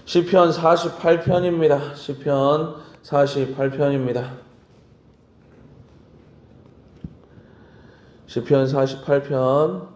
시편 48편입니다. 시편 48편입니다. 시편 48편.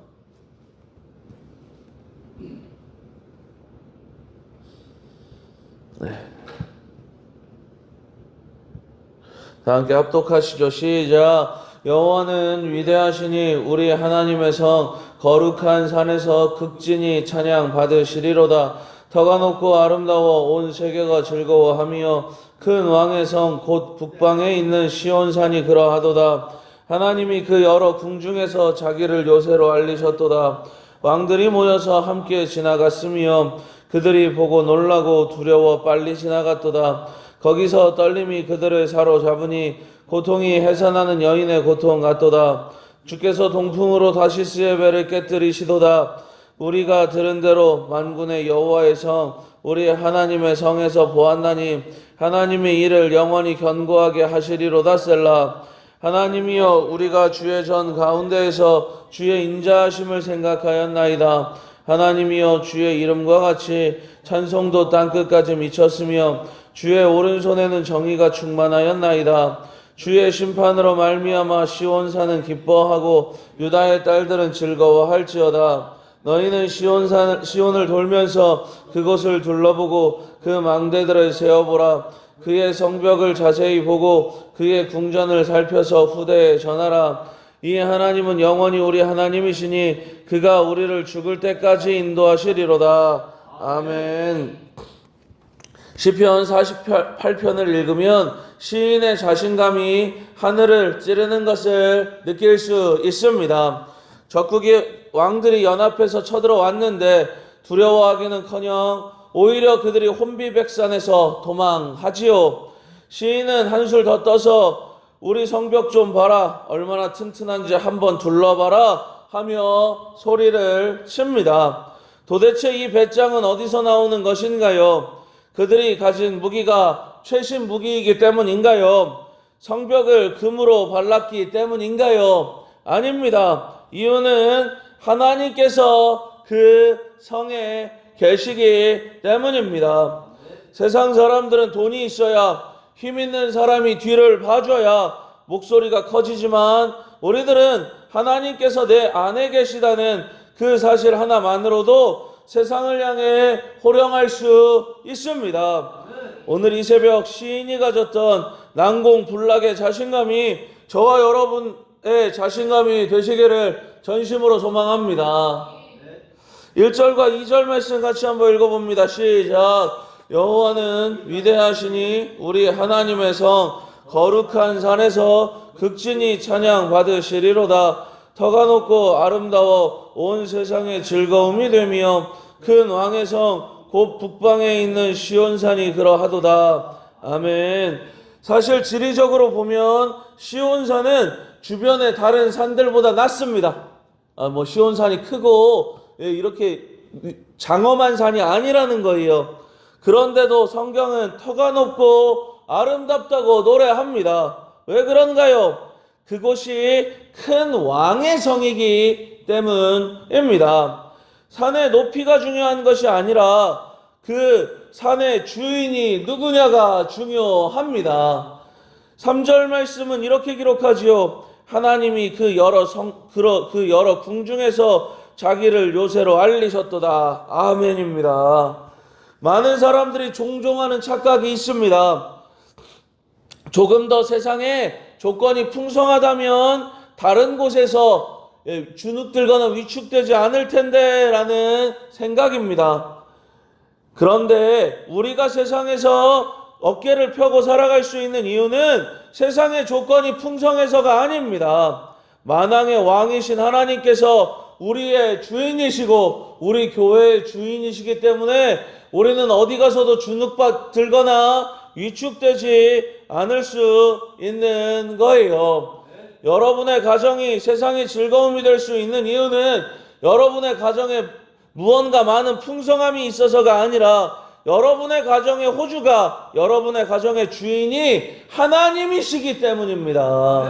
다 함께 합독하시죠. 시작. 여호와는 위대하시니 우리 하나님의 성 거룩한 산에서 극진히 찬양 받으시리로다. 터가 높고 아름다워 온 세계가 즐거워하며 큰 왕의 성 곧 북방에 있는 시온산이 그러하도다. 하나님이 그 여러 궁중에서 자기를 요새로 알리셨도다. 왕들이 모여서 함께 지나갔으며 그들이 보고 놀라고 두려워 빨리 지나갔도다. 거기서 떨림이 그들을 사로잡으니 고통이 해산하는 여인의 고통 같도다. 주께서 동풍으로 다시스의 배를 깨뜨리시도다. 우리가 들은 대로 만군의 여호와의 성 우리 하나님의 성에서 보았나니 하나님이 이를 영원히 견고하게 하시리로다. 셀라. 하나님이여, 우리가 주의 전 가운데에서 주의 인자하심을 생각하였나이다. 하나님이여, 주의 이름과 같이 찬송도 땅끝까지 미쳤으며 주의 오른손에는 정의가 충만하였나이다. 주의 심판으로 말미암아 시온산은 기뻐하고 유다의 딸들은 즐거워할지어다. 너희는 시온을 돌면서 그곳을 둘러보고 그 망대들을 세어보라. 그의 성벽을 자세히 보고 그의 궁전을 살펴서 후대에 전하라. 이 하나님은 영원히 우리 하나님이시니 그가 우리를 죽을 때까지 인도하시리로다. 아멘. 시편 48편을 읽으면 시인의 자신감이 하늘을 찌르는 것을 느낄 수 있습니다. 적국의 왕들이 연합해서 쳐들어왔는데 두려워하기는커녕 오히려 그들이 혼비백산해서 도망하지요. 시인은 한술 더 떠서 우리 성벽 좀 봐라, 얼마나 튼튼한지 한번 둘러봐라 하며 소리를 칩니다. 도대체 이 배짱은 어디서 나오는 것인가요? 그들이 가진 무기가 최신 무기이기 때문인가요? 성벽을 금으로 발랐기 때문인가요? 아닙니다. 이유는 하나님께서 그 성에 계시기 때문입니다. 세상 사람들은 돈이 있어야, 힘 있는 사람이 뒤를 봐줘야 목소리가 커지지만 우리들은 하나님께서 내 안에 계시다는 그 사실 하나만으로도 세상을 향해 호령할 수 있습니다. 오늘 이 새벽 시인이 가졌던 난공불락의 자신감이 저와 여러분의 자신감이 되시기를 전심으로 소망합니다. 1절과 2절 말씀 같이 한번 읽어봅니다. 시작. 여호와는 위대하시니 우리 하나님의 성 거룩한 산에서 극진히 찬양 받으시리로다. 터가 높고 아름다워 온 세상의 즐거움이 되며 큰 왕의 성 곧 북방에 있는 시온산이 그러하도다. 아멘. 사실 지리적으로 보면 시온산은 주변의 다른 산들보다 낮습니다. 시온산이 크고 이렇게 장엄한 산이 아니라는 거예요. 그런데도 성경은 터가 높고 아름답다고 노래합니다. 왜 그런가요? 그곳이 큰 왕의 성이기 때문입니다. 산의 높이가 중요한 것이 아니라 그 산의 주인이 누구냐가 중요합니다. 3절 말씀은 이렇게 기록하지요. 하나님이 그 여러 궁중에서 자기를 요새로 알리셨도다. 아멘입니다. 많은 사람들이 종종 하는 착각이 있습니다. 조금 더 세상에 조건이 풍성하다면 다른 곳에서 주눅들거나 위축되지 않을 텐데 라는 생각입니다. 그런데 우리가 세상에서 어깨를 펴고 살아갈 수 있는 이유는 세상의 조건이 풍성해서가 아닙니다. 만왕의 왕이신 하나님께서 우리의 주인이시고 우리 교회의 주인이시기 때문에 우리는 어디 가서도 주눅들거나 위축되지 않을 수 있는 거예요. 여러분의 가정이 세상의 즐거움이 될 수 있는 이유는 여러분의 가정에 무언가 많은 풍성함이 있어서가 아니라 여러분의 가정의 호주가, 여러분의 가정의 주인이 하나님이시기 때문입니다.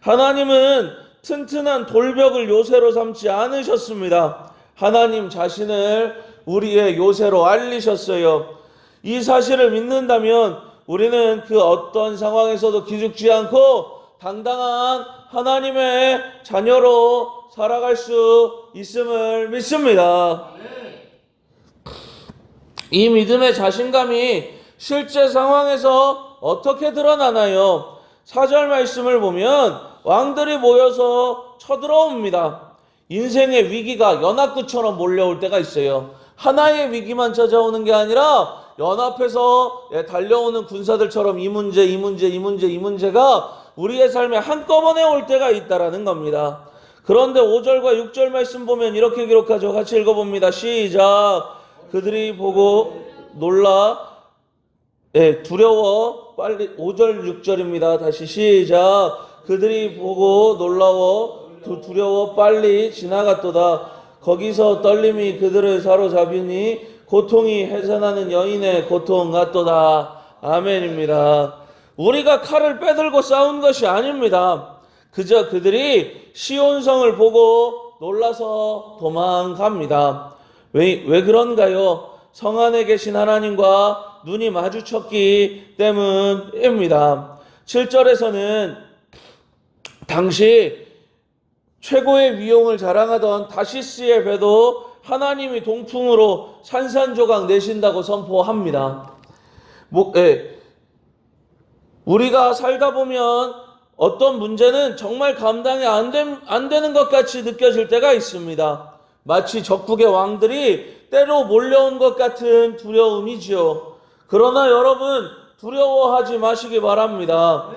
하나님은 튼튼한 돌벽을 요새로 삼지 않으셨습니다. 하나님 자신을 우리의 요새로 알리셨어요. 이 사실을 믿는다면 우리는 그 어떤 상황에서도 기죽지 않고 당당한 하나님의 자녀로 살아갈 수 있음을 믿습니다. 이 믿음의 자신감이 실제 상황에서 어떻게 드러나나요? 4절 말씀을 보면 왕들이 모여서 쳐들어옵니다. 인생의 위기가 연합구처럼 몰려올 때가 있어요. 하나의 위기만 찾아오는 게 아니라 연합해서 달려오는 군사들처럼 이 문제가 우리의 삶에 한꺼번에 올 때가 있다라는 겁니다. 그런데 5절과 6절 말씀 보면 이렇게 기록하죠. 같이 읽어봅니다. 시작. 그들이 보고 놀라 두려워 빨리 5절 6절입니다. 다시 시작. 그들이 보고 놀라워 두려워 빨리 지나갔도다. 거기서 떨림이 그들을 사로잡으니 고통이 해산하는 여인의 고통 같도다. 아멘입니다. 우리가 칼을 빼들고 싸운 것이 아닙니다. 그저 그들이 시온성을 보고 놀라서 도망갑니다. 왜 그런가요? 성 안에 계신 하나님과 눈이 마주쳤기 때문입니다. 7절에서는 당시 최고의 위용을 자랑하던 다시스의 배도 하나님이 동풍으로 산산조각 내신다고 선포합니다. 우리가 살다 보면 어떤 문제는 정말 감당이 안 되는 것 같이 느껴질 때가 있습니다. 마치 적국의 왕들이 때로 몰려온 것 같은 두려움이지요. 그러나 여러분 두려워하지 마시기 바랍니다.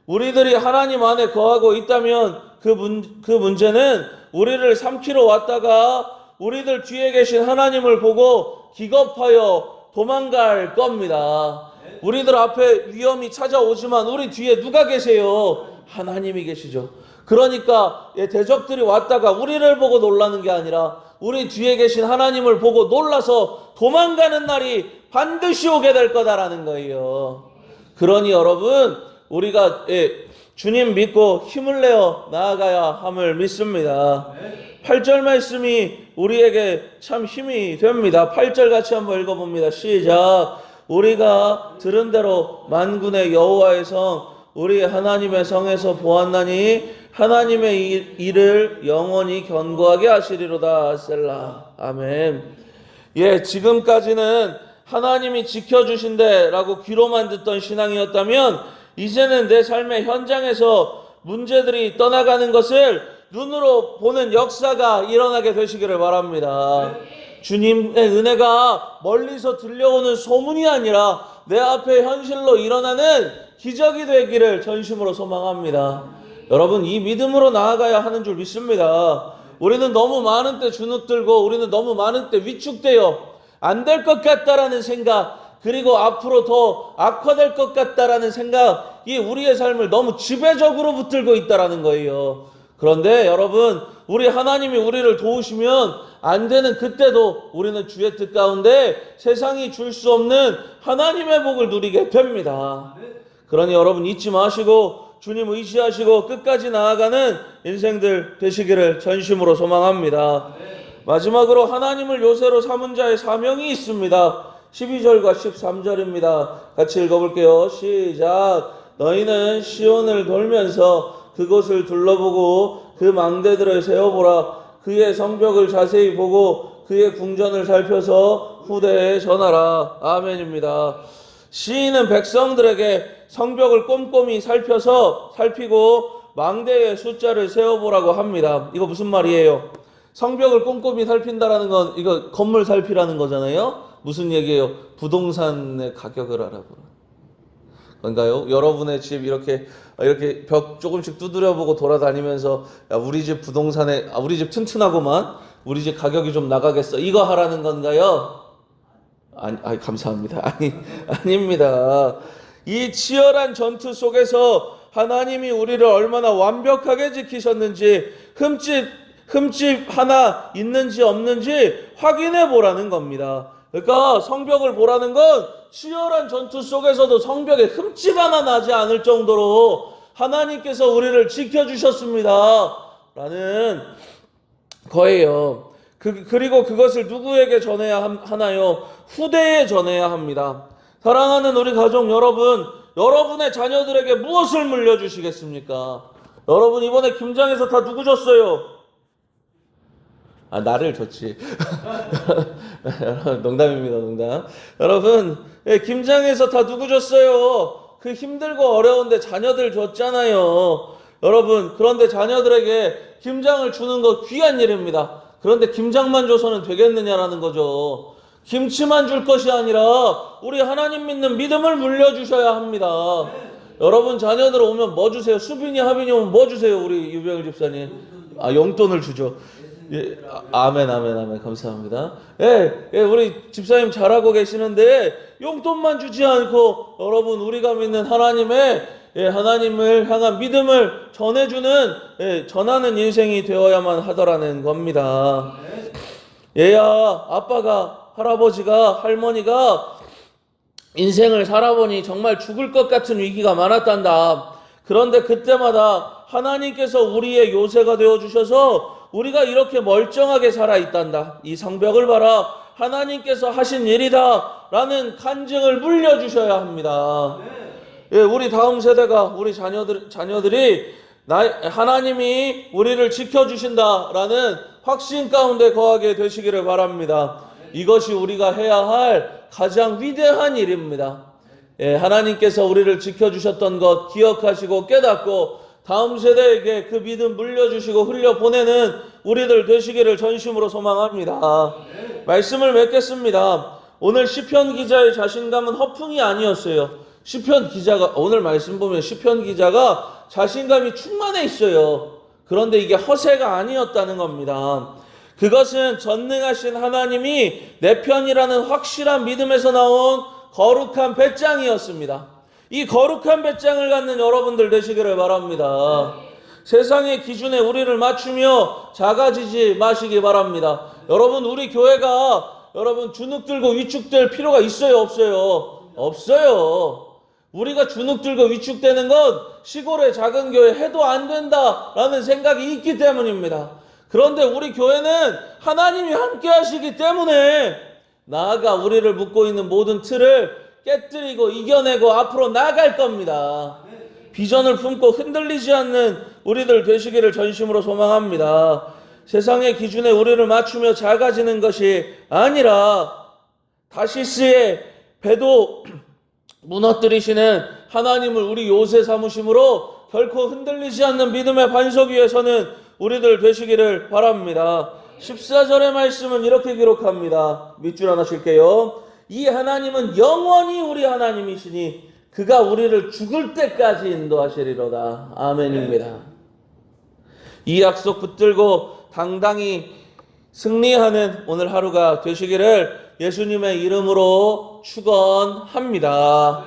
우리들이 하나님 안에 거하고 있다면 그 문제는 우리를 삼키러 왔다가 우리들 뒤에 계신 하나님을 보고 기겁하여 도망갈 겁니다. 우리들 앞에 위험이 찾아오지만 우리 뒤에 누가 계세요? 하나님이 계시죠. 그러니까 대적들이 왔다가 우리를 보고 놀라는 게 아니라 우리 뒤에 계신 하나님을 보고 놀라서 도망가는 날이 반드시 오게 될 거다라는 거예요. 그러니 여러분 우리가 주님 믿고 힘을 내어 나아가야 함을 믿습니다. 8절 말씀이 우리에게 참 힘이 됩니다. 8절 같이 한번 읽어봅니다. 시작. 우리가 들은 대로 만군의 여호와의 성 우리 하나님의 성에서 보았나니 하나님의 일을 영원히 견고하게 하시리로다. 셀라. 아멘. 지금까지는 하나님이 지켜주신대라고 귀로만 듣던 신앙이었다면 이제는 내 삶의 현장에서 문제들이 떠나가는 것을 눈으로 보는 역사가 일어나게 되시기를 바랍니다. 주님의 은혜가 멀리서 들려오는 소문이 아니라 내 앞에 현실로 일어나는 기적이 되기를 전심으로 소망합니다. 여러분 이 믿음으로 나아가야 하는 줄 믿습니다. 우리는 너무 많은 때 주눅들고 우리는 너무 많은 때 위축되어 안 될 것 같다라는 생각 그리고 앞으로 더 악화될 것 같다라는 생각이 우리의 삶을 너무 지배적으로 붙들고 있다라는 거예요. 그런데 여러분 우리 하나님이 우리를 도우시면 안 되는 그때도 우리는 주의 뜻 가운데 세상이 줄 수 없는 하나님의 복을 누리게 됩니다. 그러니 여러분 잊지 마시고 주님 의지하시고 끝까지 나아가는 인생들 되시기를 전심으로 소망합니다. 마지막으로 하나님을 요새로 삼은 자의 사명이 있습니다. 12절과 13절입니다. 같이 읽어볼게요. 시작. 너희는 시온을 돌면서 그곳을 둘러보고 그 망대들을 세워보라. 그의 성벽을 자세히 보고 그의 궁전을 살펴서 후대에 전하라. 아멘입니다. 시인은 백성들에게 성벽을 꼼꼼히 살피고 망대의 숫자를 세워보라고 합니다. 이거 무슨 말이에요? 성벽을 꼼꼼히 살핀다라는 건 이거 건물 살피라는 거잖아요. 무슨 얘기예요? 부동산의 가격을 알아보라. 그런가요? 여러분의 집 이렇게 벽 조금씩 두드려보고 돌아다니면서 야, 우리 집 부동산에 우리 집 튼튼하고만 우리 집 가격이 좀 나가겠어. 이거 하라는 건가요? 아니 감사합니다. 아닙니다. 이 치열한 전투 속에서 하나님이 우리를 얼마나 완벽하게 지키셨는지 흠집 하나 있는지 없는지 확인해 보라는 겁니다. 그러니까 성벽을 보라는 건 치열한 전투 속에서도 성벽에 흠집 하나 나지 않을 정도로 하나님께서 우리를 지켜주셨습니다 라는 거예요. 그리고 그것을 누구에게 전해야 하나요? 후대에 전해야 합니다. 사랑하는 우리 가족 여러분, 여러분의 자녀들에게 무엇을 물려주시겠습니까? 여러분 이번에 김장에서 다 누구 줬어요? 나를 줬지. 농담입니다, 농담. 여러분, 김장에서 다 누구 줬어요? 그 힘들고 어려운데 자녀들 줬잖아요. 여러분, 그런데 자녀들에게 김장을 주는 거 귀한 일입니다. 그런데 김장만 줘서는 되겠느냐라는 거죠. 김치만 줄 것이 아니라 우리 하나님 믿는 믿음을 물려주셔야 합니다. 여러분 자녀들 오면 뭐 주세요? 수빈이, 하빈이 오면 뭐 주세요? 우리 유병일 집사님. 용돈을 주죠. 예, 아멘, 아멘, 아멘. 감사합니다. 우리 집사님 잘하고 계시는데 용돈만 주지 않고 여러분 우리가 믿는 하나님의 하나님을 향한 믿음을 전해주는 전하는 인생이 되어야만 하더라는 겁니다. 얘야, 아빠가, 할아버지가, 할머니가 인생을 살아보니 정말 죽을 것 같은 위기가 많았단다. 그런데 그때마다 하나님께서 우리의 요새가 되어주셔서 우리가 이렇게 멀쩡하게 살아있단다. 이 성벽을 봐라. 하나님께서 하신 일이다. 라는 간증을 물려주셔야 합니다. 우리 다음 세대가, 우리 자녀들이 하나님이 우리를 지켜주신다라는 확신 가운데 거하게 되시기를 바랍니다. 이것이 우리가 해야 할 가장 위대한 일입니다. 하나님께서 우리를 지켜주셨던 것 기억하시고 깨닫고 다음 세대에게 그 믿음 물려주시고 흘려보내는 우리들 되시기를 전심으로 소망합니다. 말씀을 맺겠습니다. 오늘 시편 기자의 자신감은 허풍이 아니었어요. 시편 기자가, 오늘 말씀 보면 시편 기자가 자신감이 충만해 있어요. 그런데 이게 허세가 아니었다는 겁니다. 그것은 전능하신 하나님이 내 편이라는 확실한 믿음에서 나온 거룩한 배짱이었습니다. 이 거룩한 배짱을 갖는 여러분들 되시기를 바랍니다. 세상의 기준에 우리를 맞추며 작아지지 마시기 바랍니다. 여러분 우리 교회가 여러분 주눅 들고 위축될 필요가 있어요, 없어요? 없어요. 우리가 주눅 들고 위축되는 건 시골의 작은 교회 해도 안 된다라는 생각이 있기 때문입니다. 그런데 우리 교회는 하나님이 함께 하시기 때문에 나아가 우리를 묶고 있는 모든 틀을 깨뜨리고 이겨내고 앞으로 나아갈 겁니다. 비전을 품고 흔들리지 않는 우리들 되시기를 전심으로 소망합니다. 세상의 기준에 우리를 맞추며 작아지는 것이 아니라 다시스의 배도 무너뜨리시는 하나님을 우리 요새 삼으심으로 결코 흔들리지 않는 믿음의 반석 위에 서는 우리들 되시기를 바랍니다. 14절의 말씀은 이렇게 기록합니다. 밑줄 하나 쉴게요. 이 하나님은 영원히 우리 하나님이시니 그가 우리를 죽을 때까지 인도하시리로다. 아멘입니다. 이 약속 붙들고 당당히 승리하는 오늘 하루가 되시기를 예수님의 이름으로 축원합니다.